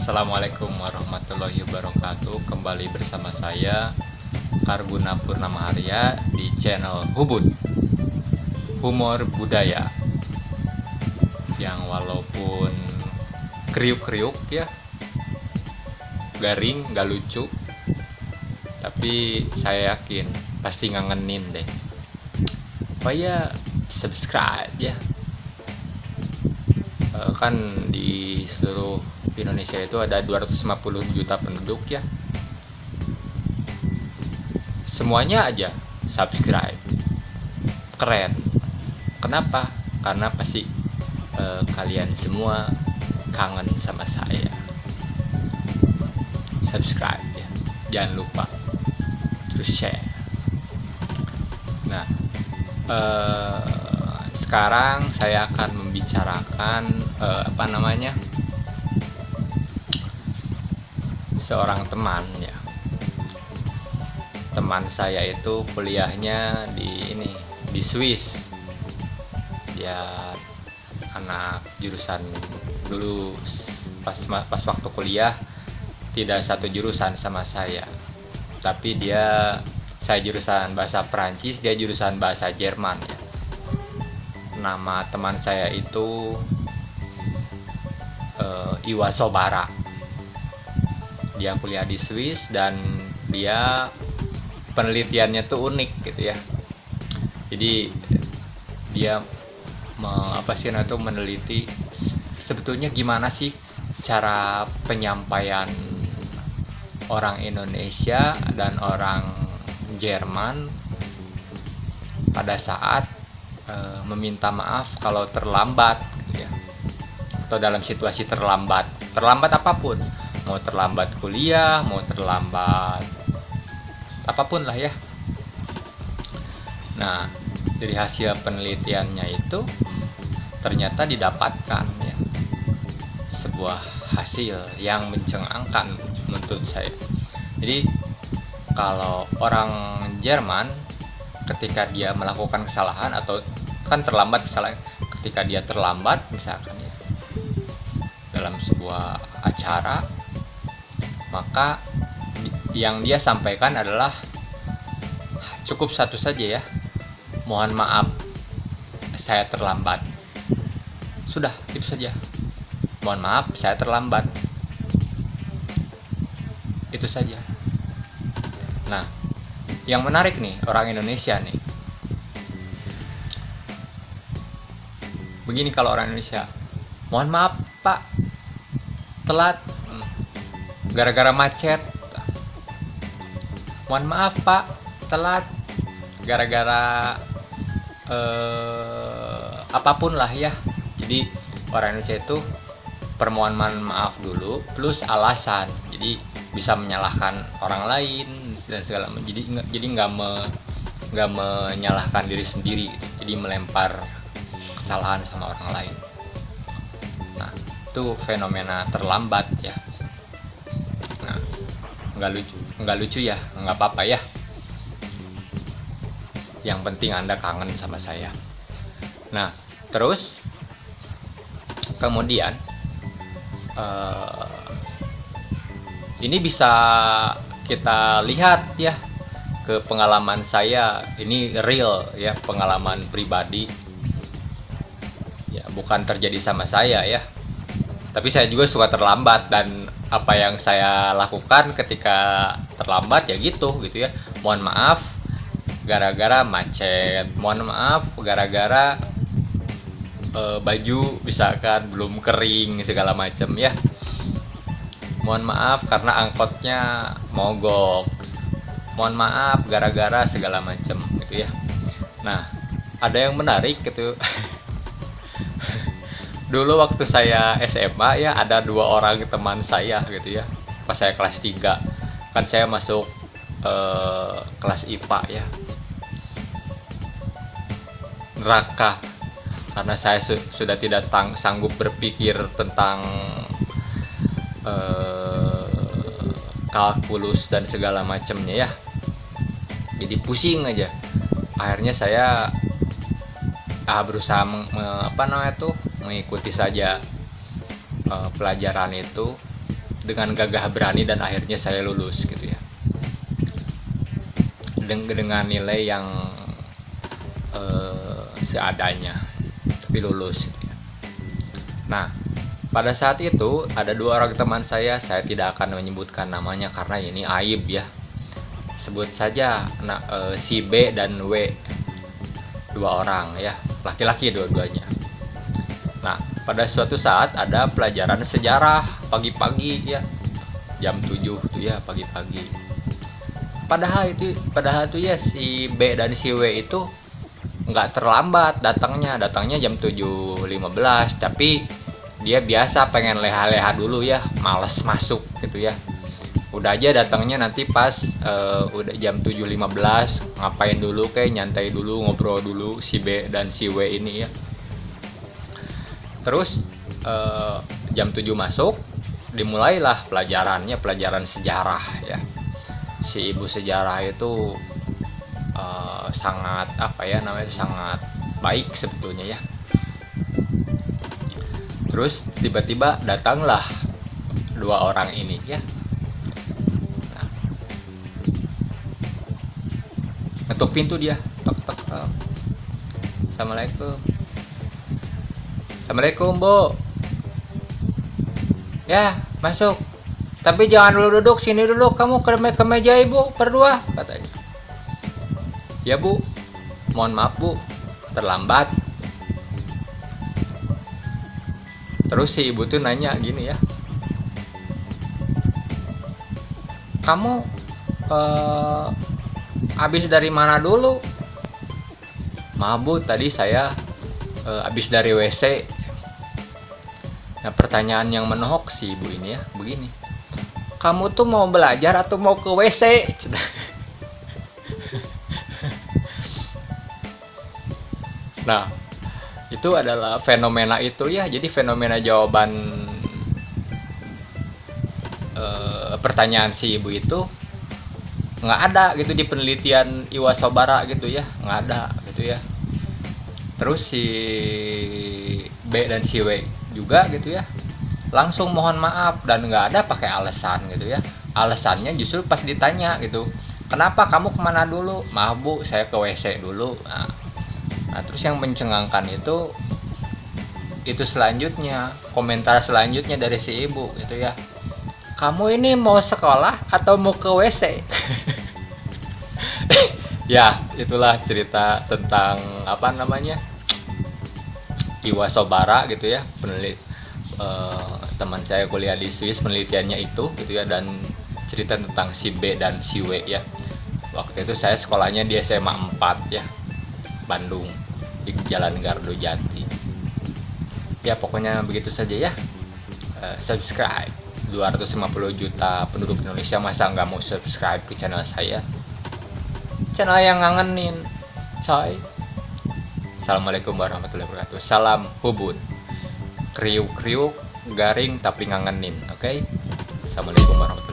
Assalamualaikum warahmatullahi wabarakatuh. Kembali bersama saya Karguna Purnama Arya di channel Hubud Humor Budaya, yang walaupun kriuk-kriuk ya, garing, gak lucu, tapi saya yakin pasti ngangenin deh. Supaya subscribe ya. Kan di seluruh Indonesia itu ada 250 juta penduduk ya. Semuanya aja subscribe. Keren. Kenapa? Karena pasti kalian semua kangen sama saya. Subscribe ya. Jangan lupa. Terus share. Nah, sekarang saya akan membicarakan seorang teman ya. Teman saya itu kuliahnya di Swiss. Dia anak jurusan dulu pas waktu kuliah tidak satu jurusan sama saya. Tapi saya jurusan bahasa Perancis, dia jurusan bahasa Jerman ya. Nama teman saya itu Iwa Sobara. Dia kuliah di Swiss dan dia penelitiannya tuh unik gitu ya. Jadi dia meneliti sebetulnya gimana sih cara penyampaian orang Indonesia dan orang Jerman pada saat meminta maaf kalau terlambat gitu ya, atau dalam situasi terlambat apapun, mau terlambat kuliah, mau terlambat apapun lah ya. Nah, dari hasil penelitiannya itu ternyata didapatkan ya sebuah hasil yang mencengangkan menurut saya. Jadi kalau orang Jerman ketika dia melakukan kesalahan atau kan terlambat kesalahan, ketika dia terlambat misalkan ya dalam sebuah acara, maka yang dia sampaikan adalah cukup satu saja ya, mohon maaf saya terlambat. Sudah, itu saja. Mohon maaf saya terlambat. Itu saja. Nah, yang menarik nih, orang Indonesia nih. Begini kalau orang Indonesia, mohon maaf Pak, telat gara-gara macet. Mohon maaf Pak, telat gara-gara apapun lah ya. Jadi orang Indonesia itu permohonan maaf dulu plus alasan. Jadi bisa menyalahkan orang lain dan segala macam. Jadi nggak menyalahkan diri sendiri gitu. Jadi melempar kesalahan sama orang lain. Nah, itu fenomena terlambat ya. Nah, nggak lucu ya, nggak apa-apa ya. Yang penting Anda kangen sama saya. Nah, terus kemudian ini bisa kita lihat ya ke pengalaman saya. Ini real ya, pengalaman pribadi ya, bukan terjadi sama saya ya, tapi saya juga suka terlambat. Dan apa yang saya lakukan ketika terlambat ya gitu ya, mohon maaf gara-gara macet, mohon maaf gara-gara baju misalkan belum kering segala macam ya, mohon maaf karena angkotnya mogok, mohon maaf gara-gara segala macam gitu ya. Nah, ada yang menarik gitu. Dulu waktu saya SMA ya, ada 2 orang teman saya gitu ya. Pas saya kelas 3, kan saya masuk kelas IPA ya. Neraka, karena saya sudah tidak sanggup berpikir tentang kalkulus dan segala macamnya ya. Jadi pusing aja. Akhirnya saya berusaha mengikuti saja pelajaran itu dengan gagah berani dan akhirnya saya lulus gitu ya, dengan nilai yang seadanya, tapi lulus gitu ya. Nah, pada saat itu ada 2 orang teman saya tidak akan menyebutkan namanya karena ini aib ya. Sebut saja si B dan W, 2 orang ya, laki-laki dua-duanya. Nah, pada suatu saat ada pelajaran sejarah pagi-pagi ya, jam 7 tuh ya, pagi-pagi. Padahal itu ya si B dan si W itu nggak terlambat datangnya jam 7.15, tapi dia biasa pengen leha-leha dulu ya, males masuk gitu ya. Udah aja datangnya nanti pas udah jam 7.15, ngapain dulu, kayak nyantai dulu, ngobrol dulu si B dan si W ini ya. Terus jam 7 masuk, dimulailah pelajaran sejarah ya. Si ibu sejarah itu sangat sangat baik sebetulnya ya. Terus tiba-tiba datanglah 2 orang ini ya. Nah, ngetuk pintu dia, tok tok tok. Assalamualaikum Bu. Ya, masuk. Tapi jangan dulu duduk, sini dulu, kamu ke meja Ibu berdua, katanya. Ya Bu, mohon maaf Bu, terlambat. Terus si ibu tuh nanya gini ya, kamu habis dari mana dulu? Maaf Bu, tadi saya habis dari WC. Nah, pertanyaan yang menohok si ibu ini ya, begini, kamu tuh mau belajar atau mau ke WC? Nah, itu adalah fenomena itu ya. Jadi fenomena jawaban pertanyaan si ibu itu nggak ada gitu di penelitian Iwasobara gitu ya, nggak ada gitu ya. Terus si B dan si W juga gitu ya, langsung mohon maaf dan nggak ada pakai alasan gitu ya. Alasannya justru pas ditanya gitu, kenapa kamu kemana dulu? Maaf Bu, saya ke WC dulu. Nah, terus yang mencengangkan itu selanjutnya, komentar selanjutnya dari si ibu gitu ya, kamu ini mau sekolah atau mau ke WC? Ya, itulah cerita tentang Iwasobara gitu ya, teman saya kuliah di Swiss, penelitiannya itu gitu ya, dan cerita tentang si B dan si W ya. Waktu itu saya sekolahnya di SMA 4 ya, Bandung, di Jalan Gardu Jati. Ya pokoknya begitu saja ya. Subscribe, 250 juta penduduk Indonesia masa nggak mau subscribe ke channel saya, channel yang ngangenin coy. Assalamualaikum warahmatullahi wabarakatuh. Salam hubud, kriuk-kriuk garing tapi ngangenin. Oke? Assalamualaikum warahmatullahi wabarakatuh.